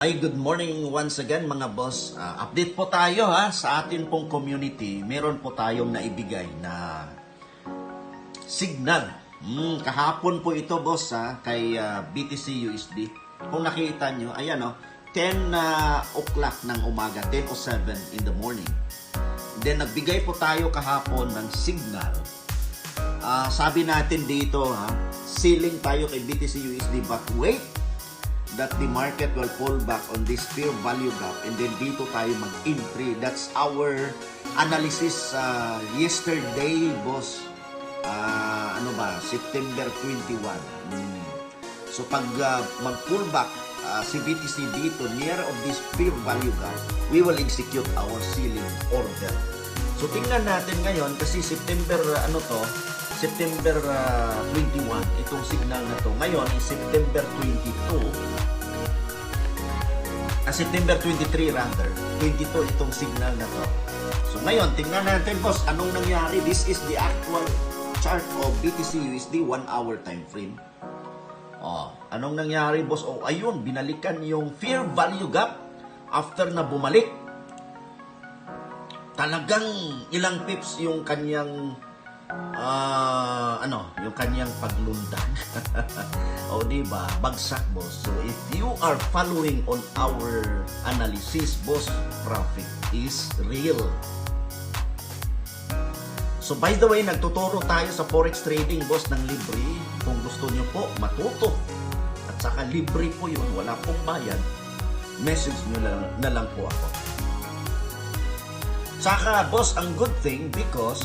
Ay, good morning once again mga boss. Update po tayo sa atin pong community. Meron po tayong naibigay na signal. Kahapon po ito boss kay BTC USD. Kung nakita nyo, ayan 10 o'clock ng umaga, 10:07 in the morning. Then nagbigay po tayo kahapon ng signal. Sabi natin dito ceiling tayo kay BTC USD, but wait, that the market will fall back on this fair value gap and then dito tayo mag-entry. That's our analysis yesterday, boss. September 21. So pag mag-pull back si BTC dito near of this fair value gap, we will execute our ceiling order. So tingnan natin ngayon kasi September September 21 itong signal na to. Ngayon is September 22. September 23 rather. 22 itong signal na to. So ngayon, tingnan natin boss, anong nangyari? This is the actual chart of BTC USD 1 hour time frame. Anong nangyari boss? Ayun, binalikan yung fair value gap after na bumalik. Talagang ilang pips yung kanyang yung kanyang paglundag. Diba? Bagsak, boss. So, if you are following on our analysis, boss, profit is real. So, by the way, nagtuturo tayo sa forex trading, boss, ng libre. Kung gusto nyo po, matuto. At saka libre po yun. Wala pong bayad. Message nyo na lang po ako. Saka, boss, ang good thing because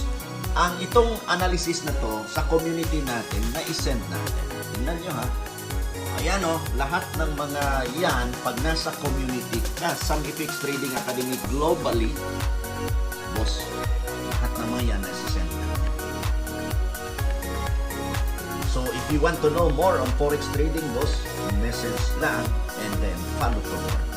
ang itong analysis na to sa community natin na isend natin. Tingnan nyo Ayan lahat ng mga yan pag nasa community ka, SunFX Trading Academy globally, boss, lahat ng mga yan na isend natin. So if you want to know more on forex trading, boss, message lang and then follow for more.